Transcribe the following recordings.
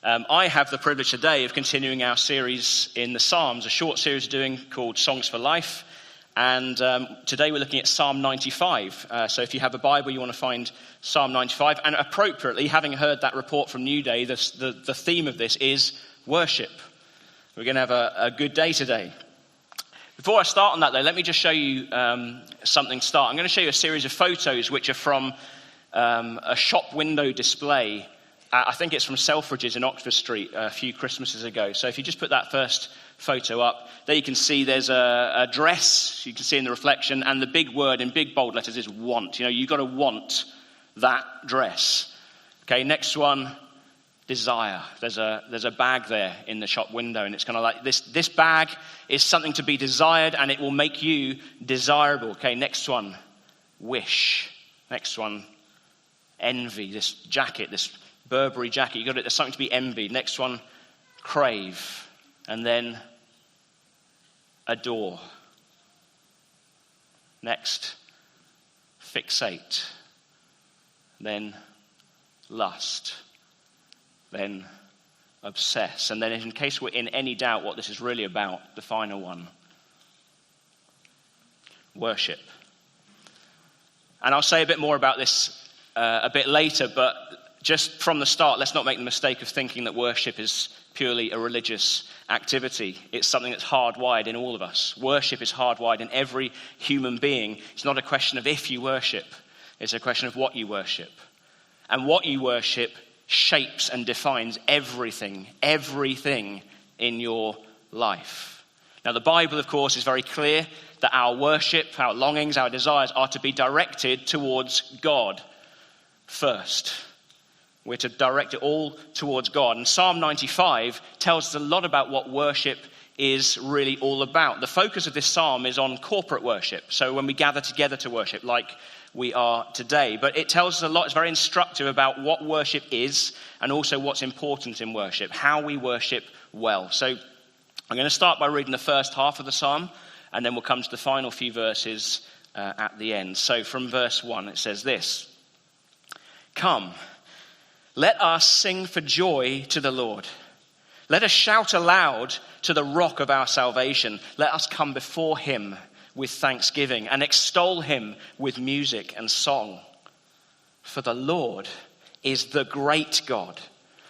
I have the privilege today of continuing our series in the Psalms, a short series we're doing called Songs for Life. And today we're looking at Psalm 95. So if you have a Bible, you want to find Psalm 95. And appropriately, having heard that report from New Day, the theme of this is worship. We're going to have a good day today. Before I start on that, though, let me just show you something to start. I'm going to show you a series of photos which are from a shop window display. I think it's from Selfridges in Oxford Street a few Christmases ago. So if you just put that first photo up, there you can see there's a dress, you can see in the reflection, and the big word in big bold letters is want. You know, you've got to want that dress. Okay, next one, desire. There's a bag there in the shop window, and it's kind of like this bag is something to be desired, and it will make you desirable. Okay, next one, wish. Next one, envy. This jacket, this Burberry jacket, you got it. There's something to be envied. Next one, crave, and then adore. Next, fixate, then lust, then obsess, and then in case we're in any doubt what this is really about, the final one, worship. And I'll say a bit more about this a bit later, but just from the start, let's not make the mistake of thinking that worship is purely a religious activity. It's something that's hardwired in all of us. Worship is hardwired in every human being. It's not a question of if you worship. It's a question of what you worship. And what you worship shapes and defines everything in your life. Now, the Bible, of course, is very clear that our worship, our longings, our desires are to be directed towards God first. We're to direct it all towards God. And Psalm 95 tells us a lot about what worship is really all about. The focus of this psalm is on corporate worship. So when we gather together to worship like we are today. But it tells us a lot. It's very instructive about what worship is and also what's important in worship, how we worship well. So I'm going to start by reading the first half of the psalm, and then we'll come to the final few verses at the end. So from verse 1, it says this: Come, let us sing for joy to the Lord. Let us shout aloud to the rock of our salvation. Let us come before him with thanksgiving and extol him with music and song. For the Lord is the great God,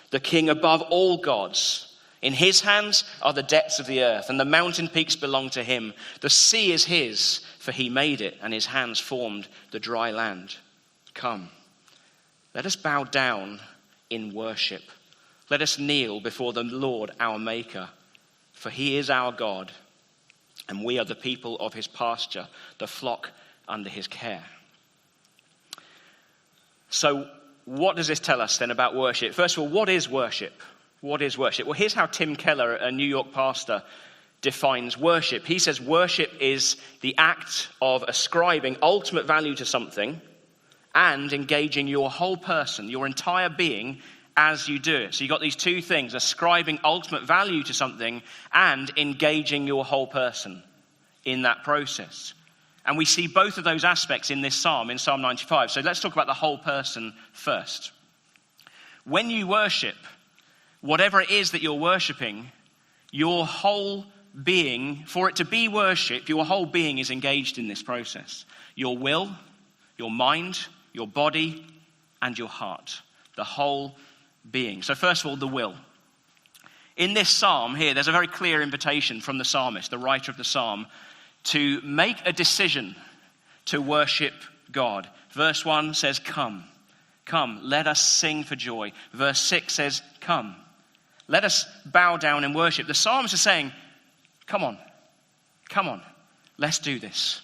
the King above all gods. In his hands are the depths of the earth, and the mountain peaks belong to him. The sea is his, for he made it, and his hands formed the dry land. Come, let us bow down in worship. Let us kneel before the Lord our Maker, for he is our God, and we are the people of his pasture, the flock under his care. So what does this tell us then about worship? First of all, what is worship? What is worship? Well, here's how Tim Keller, a New York pastor, defines worship. He says worship is the act of ascribing ultimate value to something and engaging your whole person, your entire being, as you do it. So you've got these two things: ascribing ultimate value to something and engaging your whole person in that process. And we see both of those aspects in this psalm, in Psalm 95. So let's talk about the whole person first. When you worship, whatever it is that you're worshiping, your whole being, for it to be worship, your whole being is engaged in this process. Your will, your mind, your body, and your heart. The whole being. So first of all, the will. In this psalm here, there's a very clear invitation from the psalmist, the writer of the psalm, to make a decision to worship God. Verse 1 says, come, let us sing for joy. Verse 6 says, come, let us bow down and worship. The psalmist is saying, come on, let's do this.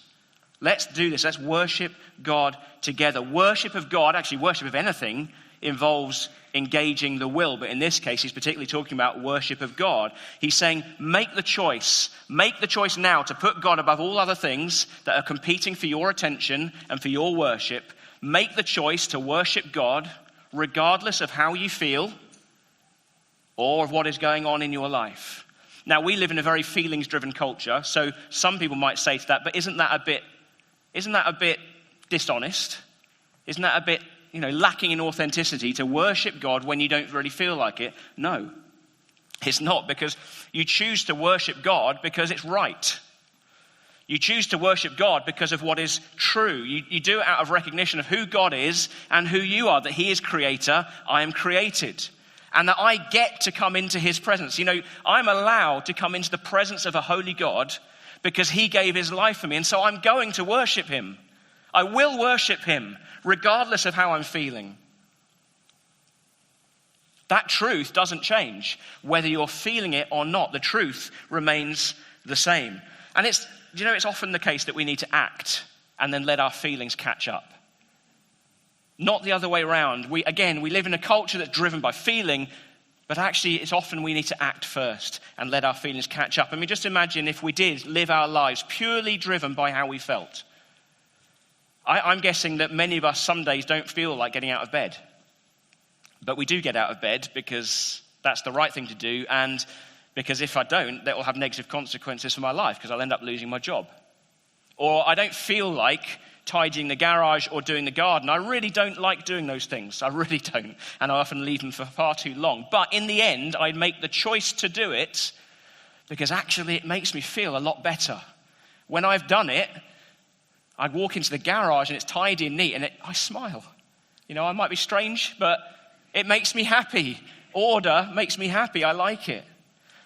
Let's do this. Let's worship God together. Worship of God, actually worship of anything, involves engaging the will. But in this case, he's particularly talking about worship of God. He's saying, make the choice. Make the choice now to put God above all other things that are competing for your attention and for your worship. Make the choice to worship God regardless of how you feel or of what is going on in your life. Now, we live in a very feelings-driven culture, so some people might say to that, but isn't that a bit dishonest? Isn't that a bit lacking in authenticity to worship God when you don't really feel like it? No, it's not, because you choose to worship God because it's right. You choose to worship God because of what is true. You do it out of recognition of who God is and who you are, that he is creator, I am created, and that I get to come into his presence. I'm allowed to come into the presence of a holy God because he gave his life for me, and so I'm going to worship him. I will worship him regardless of how I'm feeling. That truth doesn't change whether you're feeling it or not. The truth remains the same. And it's often the case that we need to act and then let our feelings catch up. Not the other way around. We live in a culture that's driven by feeling, but actually it's often we need to act first and let our feelings catch up. Just imagine if we did live our lives purely driven by how we felt. I'm guessing that many of us some days don't feel like getting out of bed. But we do get out of bed because that's the right thing to do, and because if I don't, that will have negative consequences for my life because I'll end up losing my job. Or I don't feel like tidying the garage or doing the garden. I really don't like doing those things. I really don't. And I often leave them for far too long. But in the end, I make the choice to do it because actually it makes me feel a lot better. When I've done it, I walk into the garage and it's tidy and neat and I smile. I might be strange, but it makes me happy. Order makes me happy. I like it.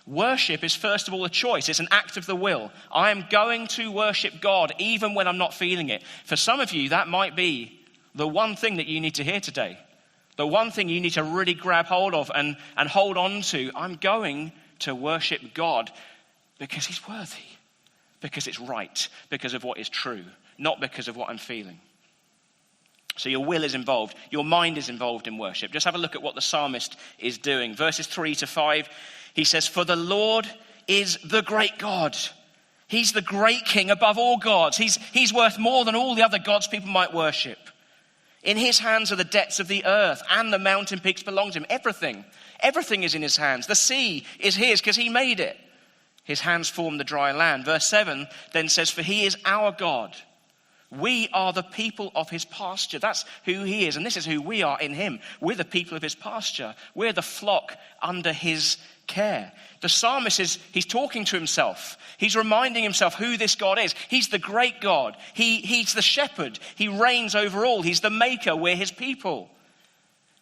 Worship is first of all a choice. It's an act of the will. I am going to worship God even when I'm not feeling it. For some of you, that might be the one thing that you need to hear today. The one thing you need to really grab hold of and hold on to. I'm going to worship God because he's worthy. Because it's right. Because of what is true. Not because of what I'm feeling. So your will is involved. Your mind is involved in worship. Just have a look at what the psalmist is doing. Verses 3-5, he says, "For the Lord is the great God. He's the great king above all gods. He's worth more than all the other gods people might worship. In his hands are the depths of the earth, and the mountain peaks belong to him." Everything is in his hands. The sea is his because he made it. His hands formed the dry land. Verse 7 then says, "For he is our God. We are the people of his pasture." That's who he is, and this is who we are in him. We're the people of his pasture. We're the flock under his care. The psalmist he's talking to himself. He's reminding himself who this God is. He's the great God. He's the shepherd. He reigns over all. He's the maker. We're his people.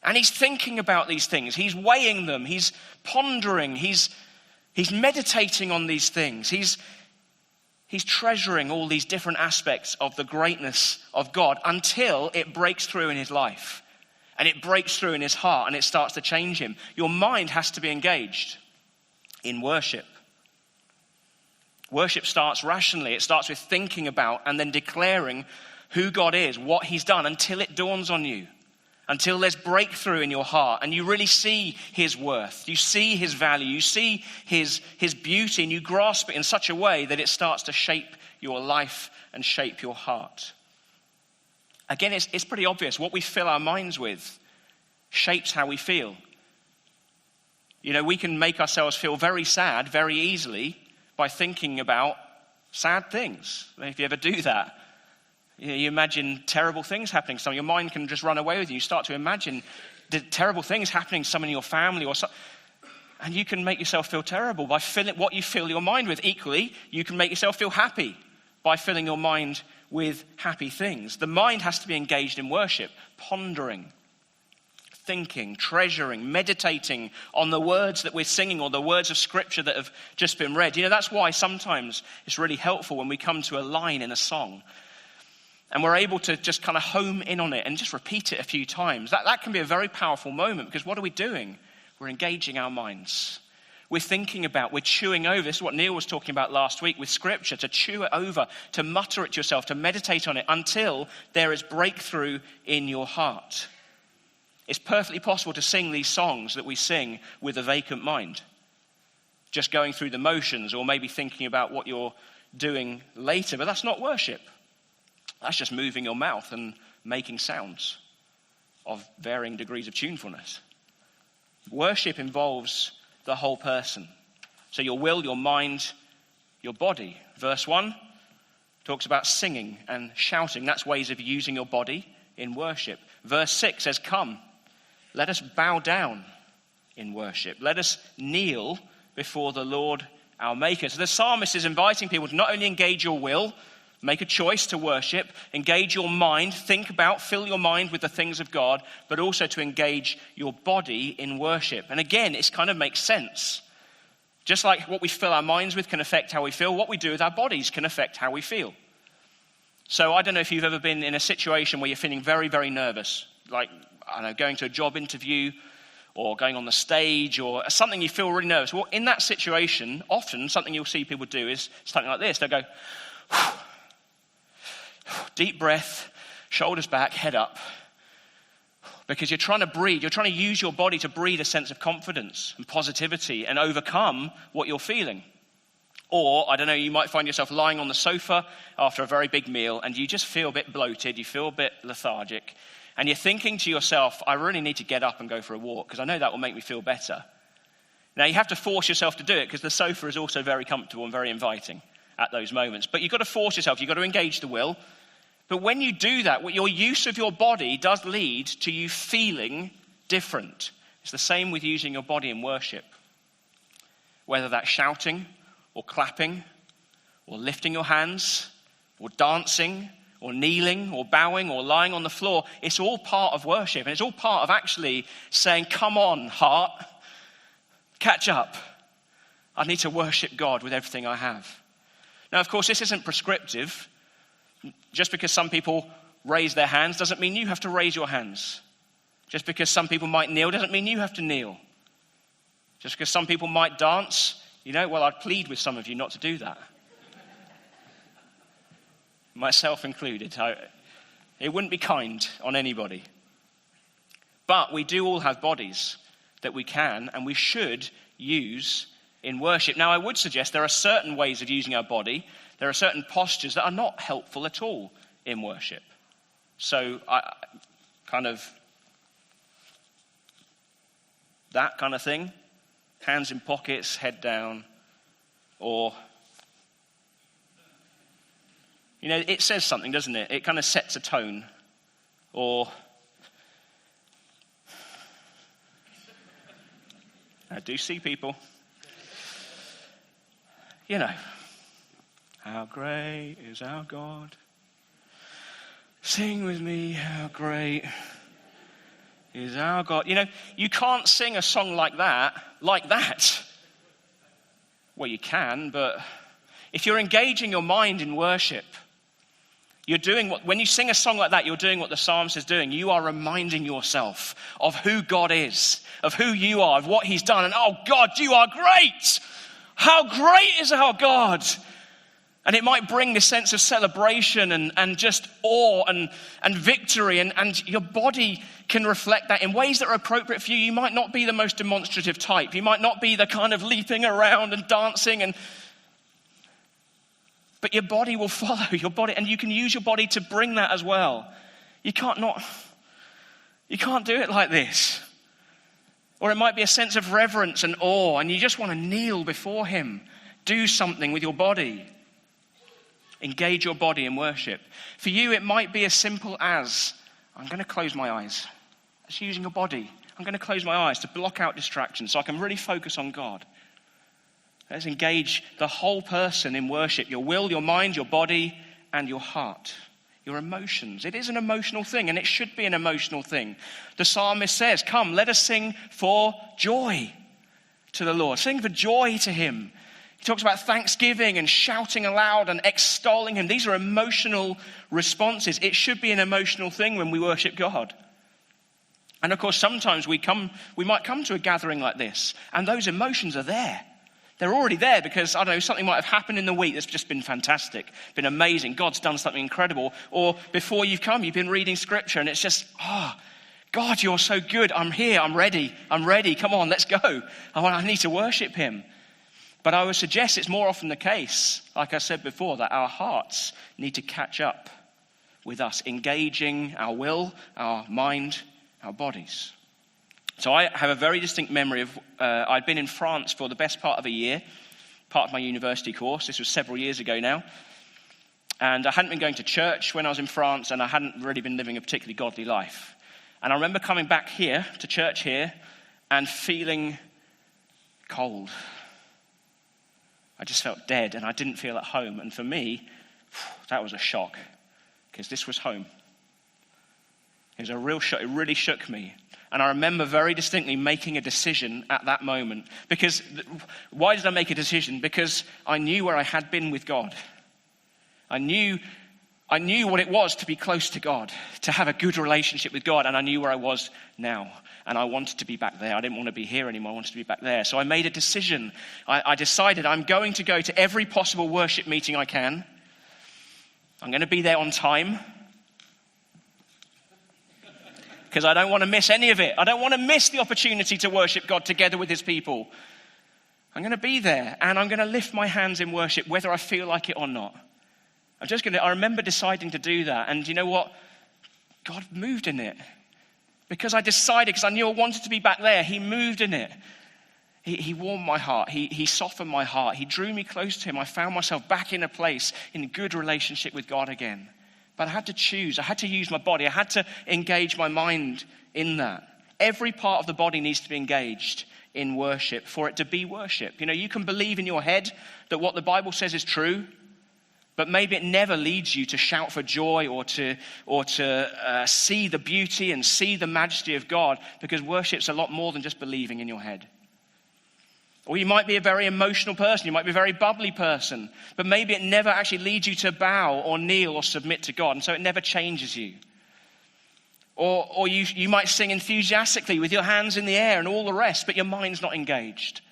And he's thinking about these things. He's weighing them. He's pondering. He's meditating on these things. He's treasuring all these different aspects of the greatness of God until it breaks through in his life. And it breaks through in his heart and it starts to change him. Your mind has to be engaged in worship. Worship starts rationally. It starts with thinking about and then declaring who God is, what he's done, until it dawns on you. Until there's breakthrough in your heart and you really see his worth. You see his value. You see his beauty, and you grasp it in such a way that it starts to shape your life and shape your heart. Again, it's pretty obvious. What we fill our minds with shapes how we feel. We can make ourselves feel very sad very easily by thinking about sad things. If you ever do that. You imagine terrible things happening. Your mind can just run away with you. You start to imagine the terrible things happening to someone in your family and you can make yourself feel terrible by filling what you fill your mind with. Equally, you can make yourself feel happy by filling your mind with happy things. The mind has to be engaged in worship, pondering, thinking, treasuring, meditating on the words that we're singing or the words of scripture that have just been read. That's why sometimes it's really helpful when we come to a line in a song and we're able to just kind of home in on it and just repeat it a few times. That can be a very powerful moment, because what are we doing? We're engaging our minds. We're thinking about, we're chewing over. This is what Neil was talking about last week with scripture, to chew it over, to mutter it to yourself, to meditate on it until there is breakthrough in your heart. It's perfectly possible to sing these songs that we sing with a vacant mind, just going through the motions or maybe thinking about what you're doing later, but that's not worship. That's just moving your mouth and making sounds of varying degrees of tunefulness. Worship involves the whole person. So your will, your mind, your body. Verse 1 talks about singing and shouting. That's ways of using your body in worship. Verse 6 says, come, let us bow down in worship. Let us kneel before the Lord our Maker. So the psalmist is inviting people to not only engage your will, make a choice to worship, engage your mind, think about, fill your mind with the things of God, but also to engage your body in worship. And again, it kind of makes sense. Just like what we fill our minds with can affect how we feel, what we do with our bodies can affect how we feel. So I don't know if you've ever been in a situation where you're feeling very, very nervous, like, I don't know, going to a job interview or going on the stage or something you feel really nervous. Well, in that situation, often something you'll see people do is something like this. They'll go, deep breath, shoulders back, head up. Because you're trying to breathe, you're trying to use your body to breathe a sense of confidence and positivity and overcome what you're feeling. Or, I don't know, you might find yourself lying on the sofa after a very big meal and you just feel a bit bloated, you feel a bit lethargic, and you're thinking to yourself, I really need to get up and go for a walk because I know that will make me feel better. Now, you have to force yourself to do it because the sofa is also very comfortable and very inviting at those moments. But you've got to force yourself, you've got to engage the will. But when you do that, your use of your body does lead to you feeling different. It's the same with using your body in worship. Whether that's shouting or clapping or lifting your hands or dancing or kneeling or bowing or lying on the floor, it's all part of worship. And it's all part of actually saying, come on, heart, catch up. I need to worship God with everything I have. Now, of course, this isn't prescriptive. Just because some people raise their hands doesn't mean you have to raise your hands. Just because some people might kneel doesn't mean you have to kneel. Just because some people might dance, I'd plead with some of you not to do that. Myself included. It wouldn't be kind on anybody. But we do all have bodies that we can and we should use in worship. Now, I would suggest there are certain ways of using our body. There are certain postures that are not helpful at all in worship. So that kind of thing, hands in pockets, head down, or, it says something, doesn't it? It kind of sets a tone. Or, I do see people, how great is our God? Sing with me, how great is our God? You can't sing a song like that. Well, you can, but if you're engaging your mind in worship, you're doing when you sing a song like that, you're doing what the psalmist is doing. You are reminding yourself of who God is, of who you are, of what he's done. And, oh God, you are great. How great is our God? And it might bring this sense of celebration and just awe and victory. And your body can reflect that in ways that are appropriate for you. You might not be the most demonstrative type. You might not be the kind of leaping around and dancing. But your body will follow your body. And you can use your body to bring that as well. You can't do it like this. Or it might be a sense of reverence and awe. And you just want to kneel before him. Do something with your body. Engage your body in worship. For you, it might be as simple as, I'm going to close my eyes. That's using your body. I'm going to close my eyes to block out distractions so I can really focus on God. Let's engage the whole person in worship. Your will, your mind, your body, and your heart. Your emotions. It is an emotional thing, and it should be an emotional thing. The psalmist says, come, let us sing for joy to the Lord. Sing for joy to him. He talks about thanksgiving and shouting aloud and extolling him. These are emotional responses. It should be an emotional thing when we worship God. And of course, sometimes we might come to a gathering like this, and those emotions are there. They're already there because, I don't know, something might have happened in the week that's just been fantastic, been amazing. God's done something incredible. Or before you've come, you've been reading scripture, and it's just, God, you're so good. I'm here. I'm ready. Come on, let's go. I need to worship him. But I would suggest it's more often the case, like I said before, that our hearts need to catch up with us, engaging our will, our mind, our bodies. So I have a very distinct memory of, I'd been in France for the best part of a year, part of my university course. This was several years ago now. And I hadn't been going to church when I was in France, and I hadn't really been living a particularly godly life. And I remember coming back here, to church here, and feeling cold. I just felt dead, and I didn't feel at home. And for me, that was a shock, because this was home. It was a real shock. It really shook me. And I remember very distinctly making a decision at that moment. Because, why did I make a decision? Because I knew where I had been with God. I knew what it was to be close to God, to have a good relationship with God, and I knew where I was now. And I wanted to be back there. I didn't want to be here anymore. I wanted to be back there. So I made a decision. I decided I'm going to go to every possible worship meeting I can. I'm going to be there on time, because I don't want to miss any of it. I don't want to miss the opportunity to worship God together with his people. I'm going to be there, and I'm going to lift my hands in worship whether I feel like it or not. I remember deciding to do that, and you know what? God moved in it. Because I decided, because I knew I wanted to be back there, he moved in it. He warmed my heart. He softened my heart. He drew me close to him. I found myself back in a place in a good relationship with God again. But I had to choose. I had to use my body. I had to engage my mind in that. Every part of the body needs to be engaged in worship for it to be worship. You know, you can believe in your head that what the Bible says is true, but maybe it never leads you to shout for joy or to see the beauty and see the majesty of God, because worship's a lot more than just believing in your head. Or you might be a very emotional person, you might be a very bubbly person, but maybe it never actually leads you to bow or kneel or submit to God, and so it never changes you. Or you might sing enthusiastically with your hands in the air and all the rest, but your mind's not engaged.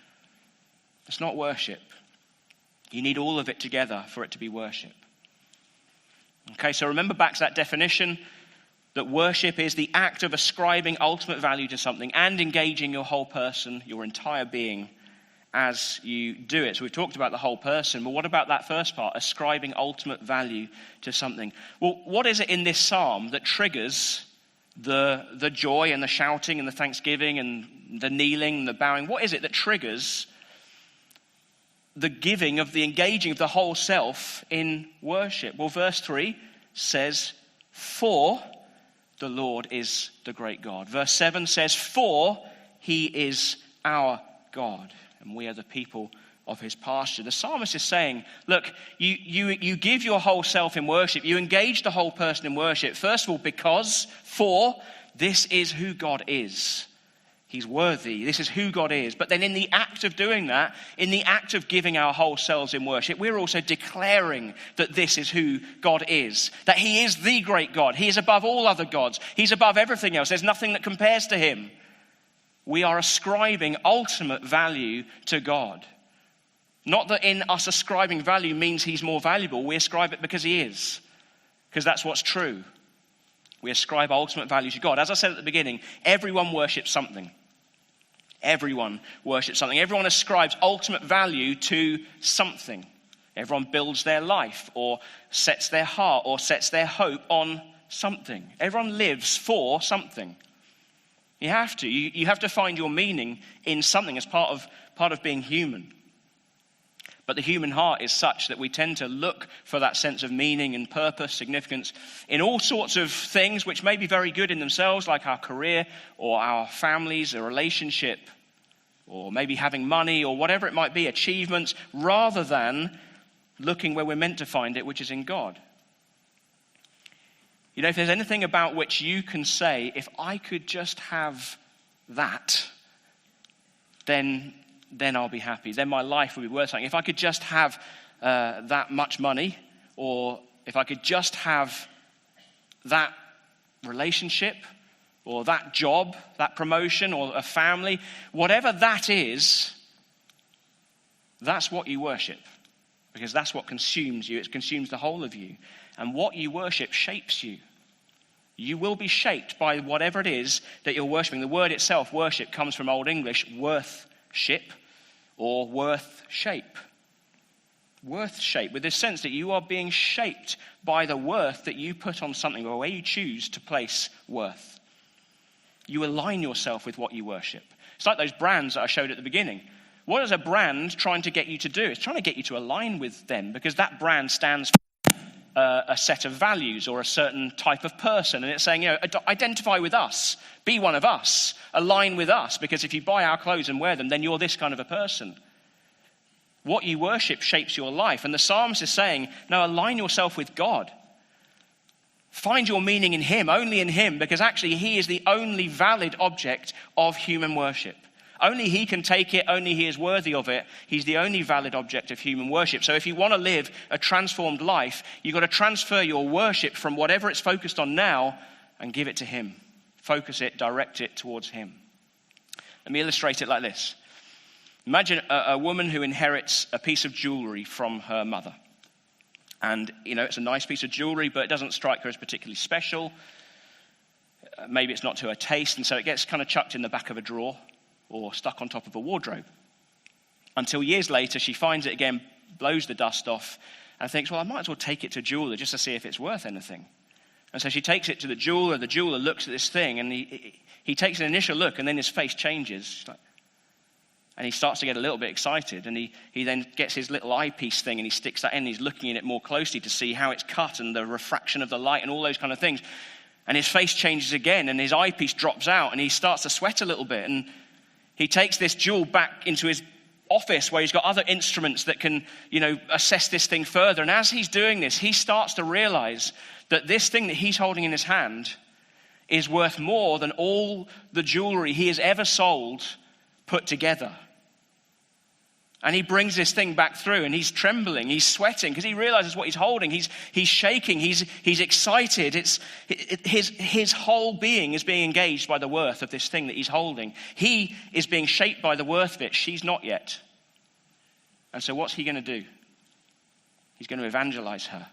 It's not worship. You need all of it together for it to be worship. Okay, so remember back to that definition that worship is the act of ascribing ultimate value to something and engaging your whole person, your entire being, as you do it. So we've talked about the whole person, but what about that first part, ascribing ultimate value to something? Well, what is it in this psalm that triggers the joy and the shouting and the thanksgiving and the kneeling and the bowing? What is it that triggers the giving of the engaging of the whole self in worship? Well, verse 3 says, for the Lord is the great God. Verse 7 says, for he is our God, and we are the people of his pasture. The psalmist is saying, look, you give your whole self in worship. You engage the whole person in worship. First of all, for this is who God is. He's worthy. This is who God is. But then in the act of doing that, in the act of giving our whole selves in worship, we're also declaring that this is who God is. That he is the great God. He is above all other gods. He's above everything else. There's nothing that compares to him. We are ascribing ultimate value to God. Not that in us ascribing value means he's more valuable. We ascribe it because he is. Because that's what's true. We ascribe ultimate value to God. As I said at the beginning, everyone worships something. Everyone worships something. Everyone ascribes ultimate value to something. Everyone builds their life or sets their heart or sets their hope on something. Everyone lives for something. You have to. You have to find your meaning in something as part of being human. But the human heart is such that we tend to look for that sense of meaning and purpose, significance in all sorts of things which may be very good in themselves, like our career or our families, a relationship, or maybe having money or whatever it might be, achievements, rather than looking where we're meant to find it, which is in God. You know, if there's anything about which you can say, if I could just have that, then I'll be happy. Then my life will be worth something. If I could just have that much money, or if I could just have that relationship, or that job, that promotion, or a family, whatever that is, that's what you worship. Because that's what consumes you. It consumes the whole of you. And what you worship shapes you. You will be shaped by whatever it is that you're worshiping. The word itself, worship, comes from Old English, worth-ship, or worth shape. Worth shape, with this sense that you are being shaped by the worth that you put on something, or where you choose to place worth. You align yourself with what you worship. It's like those brands that I showed at the beginning. What is a brand trying to get you to do? It's trying to get you to align with them, because that brand stands for. a set of values or a certain type of person. And it's saying, identify with us, be one of us, align with us, because if you buy our clothes and wear them, then you're this kind of a person. What you worship shapes your life. And the psalmist is saying, no, align yourself with God. Find your meaning in him, only in him, because actually he is the only valid object of human worship. Only he can take it, only he is worthy of it. He's the only valid object of human worship. So if you want to live a transformed life, you've got to transfer your worship from whatever it's focused on now and give it to him. Focus it, direct it towards him. Let me illustrate it like this. Imagine a woman who inherits a piece of jewelry from her mother. And, it's a nice piece of jewelry, but it doesn't strike her as particularly special. Maybe it's not to her taste, and so it gets kind of chucked in the back of a drawer or stuck on top of a wardrobe. Until years later, she finds it again, blows the dust off, and thinks, well, I might as well take it to a jeweler just to see if it's worth anything. And so she takes it to the jeweler looks at this thing, and he takes an initial look, and then his face changes. And he starts to get a little bit excited, and he then gets his little eyepiece thing, and he sticks that in, and he's looking at it more closely to see how it's cut, and the refraction of the light, and all those kind of things. And his face changes again, and his eyepiece drops out, and he starts to sweat a little bit, and he takes this jewel back into his office where he's got other instruments that can, assess this thing further. And as he's doing this, he starts to realize that this thing that he's holding in his hand is worth more than all the jewelry he has ever sold put together. And he brings this thing back through, and he's trembling, he's sweating, because he realizes what he's holding. He's shaking, he's excited. His whole being is being engaged by the worth of this thing that he's holding. He is being shaped by the worth of it. She's not yet. And so what's he going to do? He's going to evangelize her.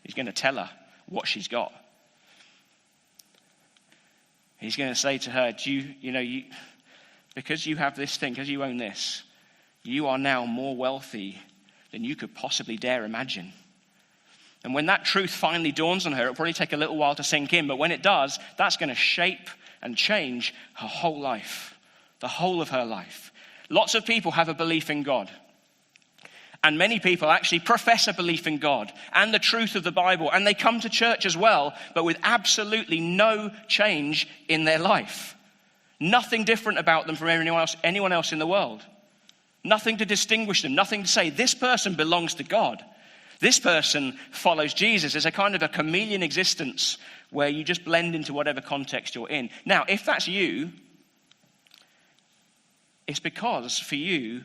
He's going to tell her what she's got. He's going to say to her, because you have this thing, because you own this, you are now more wealthy than you could possibly dare imagine. And when that truth finally dawns on her, it'll probably take a little while to sink in, but when it does, that's going to shape and change her whole life, the whole of her life. Lots of people have a belief in God. And many people actually profess a belief in God and the truth of the Bible, and they come to church as well, but with absolutely no change in their life. Nothing different about them from anyone else in the world. Nothing to distinguish them. Nothing to say, this person belongs to God. This person follows Jesus. It's a kind of a chameleon existence where you just blend into whatever context you're in. Now, if that's you, it's because for you,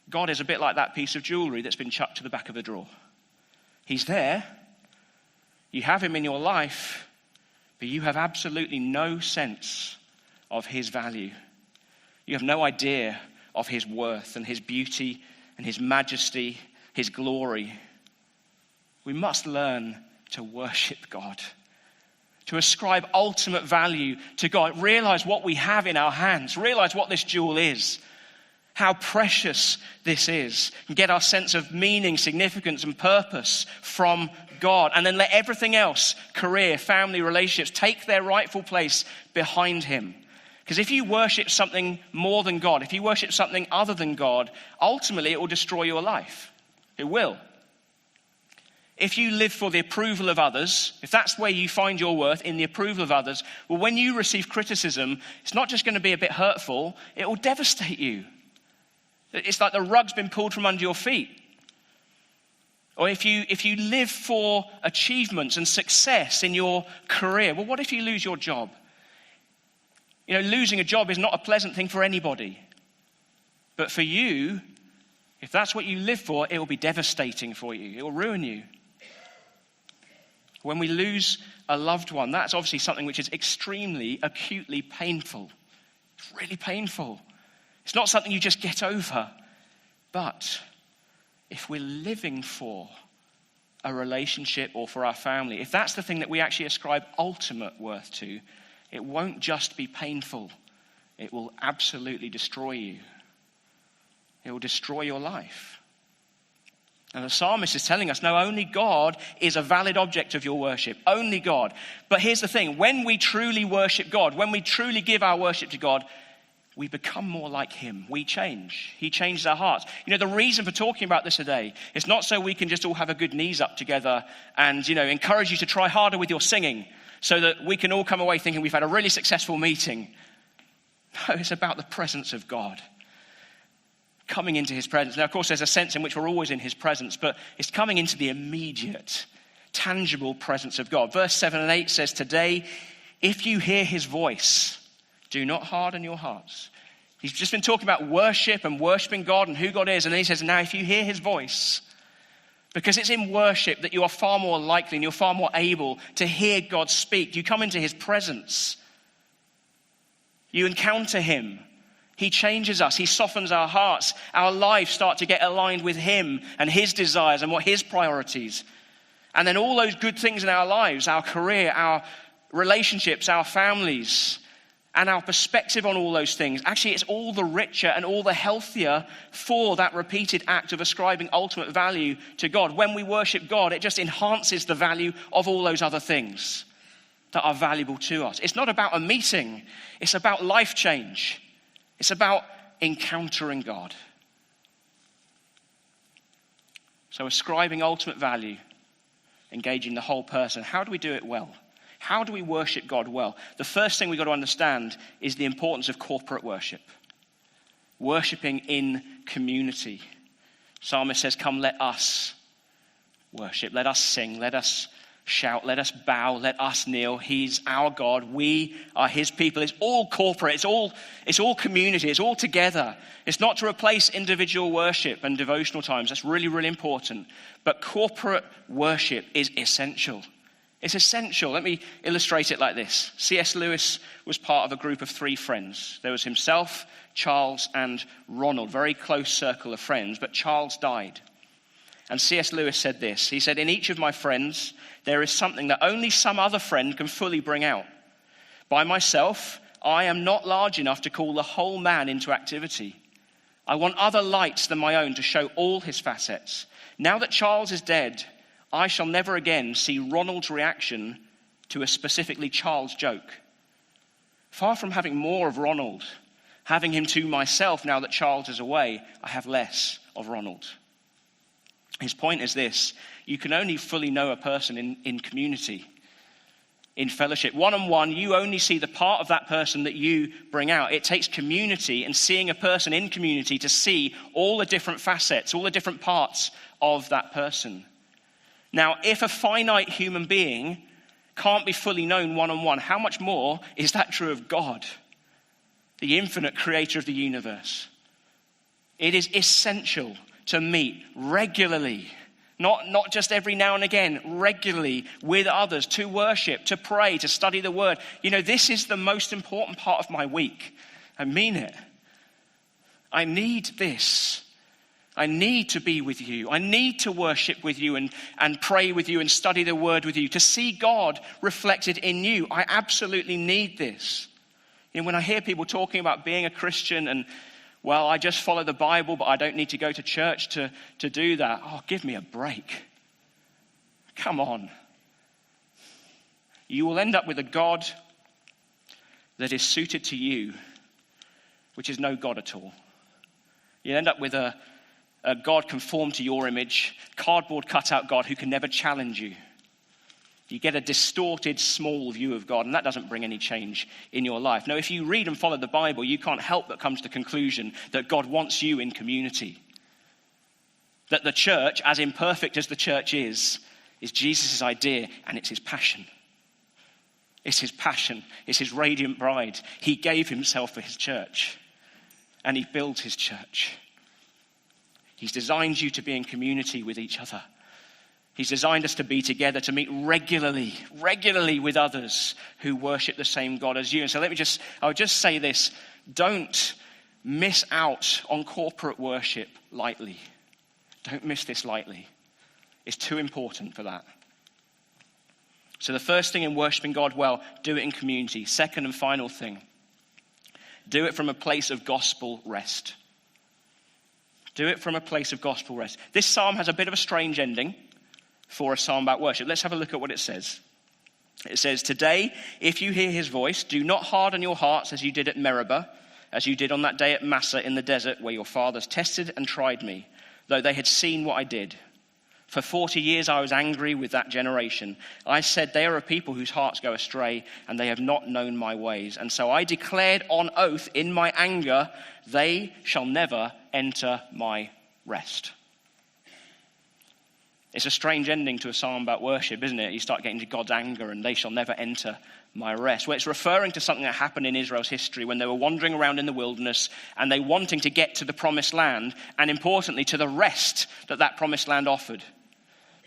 God is a bit like that piece of jewelry that's been chucked to the back of a drawer. He's there. You have him in your life, but you have absolutely no sense of his value. You have no idea of his worth and his beauty and his majesty, his glory. We must learn to worship God, to ascribe ultimate value to God. Realize what we have in our hands. Realize what this jewel is, how precious this is, and get our sense of meaning, significance, and purpose from God. And then let everything else, career, family, relationships, take their rightful place behind him. Because if you worship something more than God, if you worship something other than God, ultimately it will destroy your life. It will. If you live for the approval of others, if that's where you find your worth, in the approval of others, well, when you receive criticism, it's not just going to be a bit hurtful, it will devastate you. It's like the rug's been pulled from under your feet. Or if you live for achievements and success in your career, well, what if you lose your job? Losing a job is not a pleasant thing for anybody. But for you, if that's what you live for, it will be devastating for you. It will ruin you. When we lose a loved one, that's obviously something which is extremely, acutely painful. It's really painful. It's not something you just get over. But if we're living for a relationship or for our family, if that's the thing that we actually ascribe ultimate worth to, it won't just be painful. It will absolutely destroy you. It will destroy your life. And the psalmist is telling us, no, only God is a valid object of your worship. Only God. But here's the thing. When we truly worship God, when we truly give our worship to God, we become more like him. We change. He changes our hearts. You know, the reason for talking about this today is not so we can just all have a good knees up together and, encourage you to try harder with your singing so that we can all come away thinking we've had a really successful meeting. No, it's about the presence of God. Coming into his presence. Now, of course, there's a sense in which we're always in his presence, but it's coming into the immediate, tangible presence of God. Verse 7 and 8 says, today, if you hear his voice, do not harden your hearts. He's just been talking about worship and worshiping God and who God is. And then he says, now if you hear his voice, because it's in worship that you are far more likely and you're far more able to hear God speak. You come into his presence. You encounter him. He changes us. He softens our hearts. Our lives start to get aligned with him and his desires and what his priorities. And then all those good things in our lives, our career, our relationships, our families, and our perspective on all those things, actually it's all the richer and all the healthier for that repeated act of ascribing ultimate value to God. When we worship God, it just enhances the value of all those other things that are valuable to us. It's not about a meeting. It's about life change. It's about encountering God. So ascribing ultimate value, engaging the whole person. How do we do it well? How do we worship God well? The first thing we've got to understand is the importance of corporate worship. Worshiping in community. Psalmist says, come, let us worship. Let us sing. Let us shout. Let us bow. Let us kneel. He's our God. We are his people. It's all corporate. It's all community. It's all together. It's not to replace individual worship and devotional times. That's really, really important. But corporate worship is essential. It's essential. Let me illustrate it like this. C.S. Lewis was part of a group of 3 friends. There was himself, Charles, and Ronald. Very close circle of friends, but Charles died. And C.S. Lewis said this. He said, in each of my friends, there is something that only some other friend can fully bring out. By myself, I am not large enough to call the whole man into activity. I want other lights than my own to show all his facets. Now that Charles is dead, I shall never again see Ronald's reaction to a specifically Charles joke. Far from having more of Ronald, having him to myself now that Charles is away, I have less of Ronald. His point is this: you can only fully know a person in community, in fellowship. One-on-one, you only see the part of that person that you bring out. It takes community and seeing a person in community to see all the different facets, all the different parts of that person. Now, if a finite human being can't be fully known one-on-one, how much more is that true of God, the infinite creator of the universe? It is essential to meet regularly, not just every now and again, regularly with others, to worship, to pray, to study the word. This is the most important part of my week. I mean it. I need this. I need to be with you. I need to worship with you and pray with you and study the word with you, to see God reflected in you. I absolutely need this. When I hear people talking about being a Christian and, well, I just follow the Bible, but I don't need to go to church to do that. Oh, give me a break. Come on. You will end up with a God that is suited to you, which is no God at all. You end up with a God conformed to your image, cardboard cutout God who can never challenge you. You get a distorted, small view of God, and that doesn't bring any change in your life. Now, if you read and follow the Bible, you can't help but come to the conclusion that God wants you in community. That the church, as imperfect as the church is Jesus' idea, and it's his passion. It's his passion. It's his radiant bride. He gave himself for his church, and he builds his church. He's designed you to be in community with each other. He's designed us to be together, to meet regularly with others who worship the same God as you. And so I would just say this: don't miss out on corporate worship lightly. Don't miss this lightly. It's too important for that. So the first thing in worshiping God well, do it in community. Second and final thing, do it from a place of gospel rest. Do it from a place of gospel rest. This psalm has a bit of a strange ending for a psalm about worship. Let's have a look at what it says. It says, today, if you hear his voice, do not harden your hearts as you did at Meribah, as you did on that day at Massah in the desert, where your fathers tested and tried me, though they had seen what I did. For 40 years I was angry with that generation. I said, they are a people whose hearts go astray, and they have not known my ways. And so I declared on oath in my anger, they shall never enter my rest. It's a strange ending to a psalm about worship, isn't it? You start getting to God's anger, and they shall never enter my rest. Well, it's referring to something that happened in Israel's history when they were wandering around in the wilderness and they wanting to get to the promised land, and importantly, to the rest that promised land offered.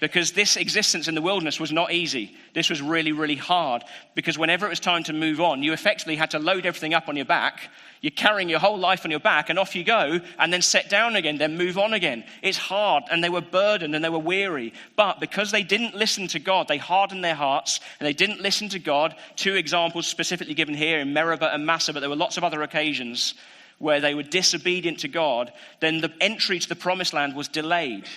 Because this existence in the wilderness was not easy. This was really, really hard. Because whenever it was time to move on, you effectively had to load everything up on your back. You're carrying your whole life on your back, and off you go, and then set down again, then move on again. It's hard, and they were burdened, and they were weary. But because they didn't listen to God, they hardened their hearts, and they didn't listen to God. 2 examples specifically given here in Meribah and Massah, but there were lots of other occasions where they were disobedient to God. Then the entry to the promised land was delayed.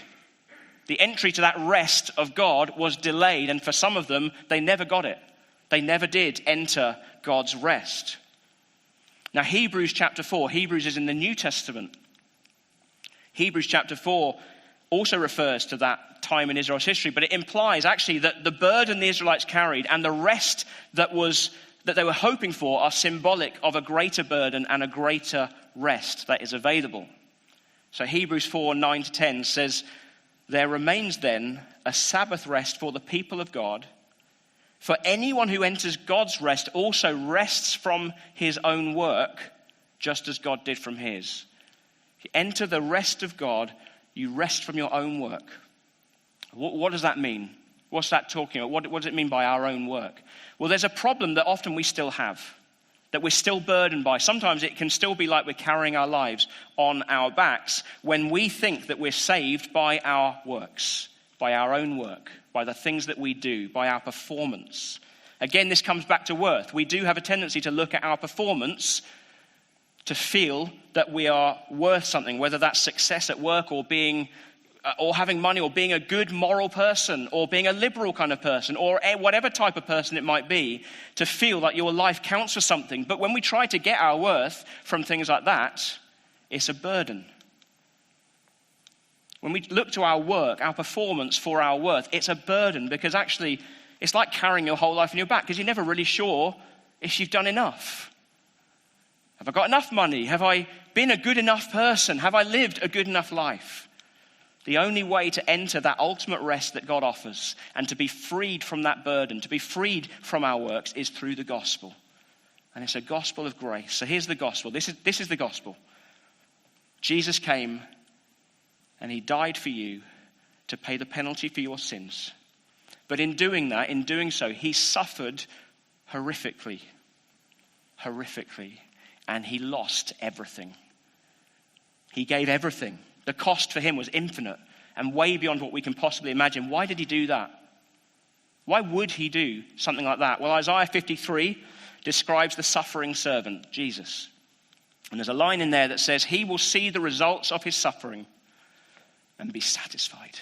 The entry to that rest of God was delayed, and for some of them, they never got it. They never did enter God's rest. Now, Hebrews chapter 4, Hebrews is in the New Testament. Hebrews chapter 4 also refers to that time in Israel's history, but it implies actually that the burden the Israelites carried and the rest that they were hoping for are symbolic of a greater burden and a greater rest that is available. So Hebrews 4, 9-10 says, there remains then a Sabbath rest for the people of God. For anyone who enters God's rest also rests from his own work, just as God did from his. If you enter the rest of God, you rest from your own work. What does that mean? What's that talking about? What does it mean by our own work? Well, there's a problem that often we still have, that we're still burdened by. Sometimes it can still be like we're carrying our lives on our backs when we think that we're saved by our works, by our own work, by the things that we do, by our performance. Again, this comes back to worth. We do have a tendency to look at our performance to feel that we are worth something, whether that's success at work or having money, or being a good moral person, or being a liberal kind of person, or whatever type of person it might be, to feel that your life counts for something. But when we try to get our worth from things like that, it's a burden. When we look to our work, our performance for our worth, it's a burden, because actually it's like carrying your whole life on your back, because you're never really sure if you've done enough. Have I got enough money? Have I been a good enough person? Have I lived a good enough life? The only way to enter that ultimate rest that God offers and to be freed from that burden, to be freed from our works, is through the gospel. And it's a gospel of grace. So here's the gospel. This is the gospel. Jesus came and he died for you to pay the penalty for your sins. But in doing so, he suffered horrifically, and he lost everything. He gave everything. The cost for him was infinite and way beyond what we can possibly imagine. Why did he do that? Why would he do something like that? Well, Isaiah 53 describes the suffering servant, Jesus. And there's a line in there that says, he will see the results of his suffering and be satisfied.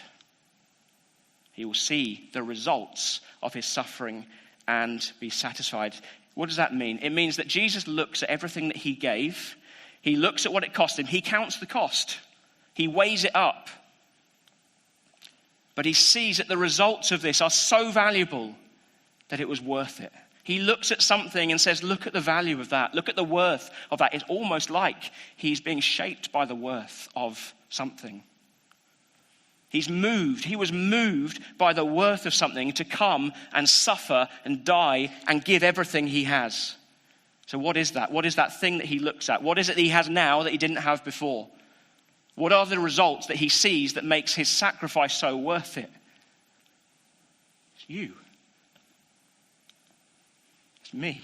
He will see the results of his suffering and be satisfied. What does that mean? It means that Jesus looks at everything that he gave. He looks at what it cost him. He counts the cost. He weighs it up. But he sees that the results of this are so valuable that it was worth it. He looks at something and says, look at the value of that. Look at the worth of that. It's almost like he's being shaped by the worth of something. He was moved by the worth of something to come and suffer and die and give everything he has. So what is that? What is that thing that he looks at? What is it that he has now that he didn't have before? What are the results that he sees that makes his sacrifice so worth it? It's you. It's me.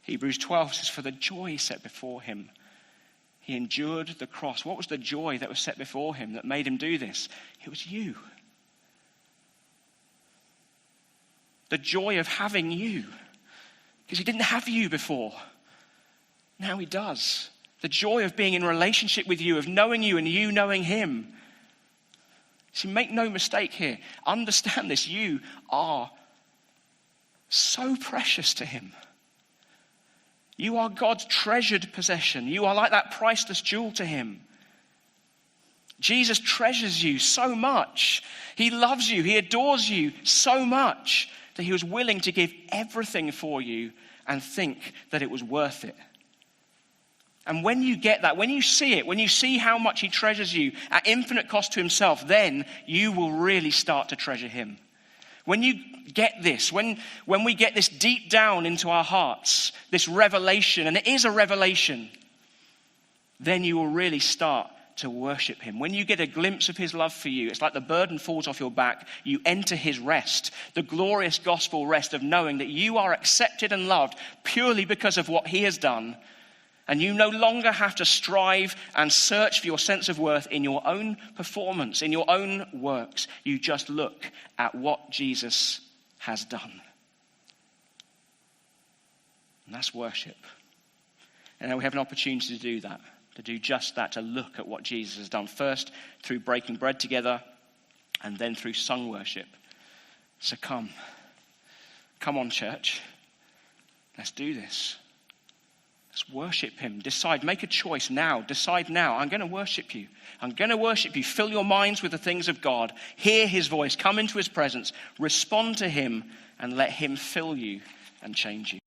Hebrews 12 says, for the joy set before him, he endured the cross. What was the joy that was set before him that made him do this? It was you. The joy of having you. Because he didn't have you before. Now he does. The joy of being in relationship with you, of knowing you and you knowing him. See, make no mistake here. Understand this. You are so precious to him. You are God's treasured possession. You are like that priceless jewel to him. Jesus treasures you so much. He loves you. He adores you so much that he was willing to give everything for you and think that it was worth it. And when you get that, when you see it, when you see how much he treasures you at infinite cost to himself, then you will really start to treasure him. When you get this, when we get this deep down into our hearts, this revelation, and it is a revelation, then you will really start to worship him. When you get a glimpse of his love for you, it's like the burden falls off your back. You enter his rest, the glorious gospel rest of knowing that you are accepted and loved purely because of what he has done. And you no longer have to strive and search for your sense of worth in your own performance, in your own works. You just look at what Jesus has done. And that's worship. And now we have an opportunity to do that, to do just that, to look at what Jesus has done. First, through breaking bread together, and then through sung worship. So come on, church. Let's do this. Let's worship him. Decide, make a choice now. Decide now. I'm going to worship you. I'm going to worship you. Fill your minds with the things of God. Hear his voice. Come into his presence. Respond to him and let him fill you and change you.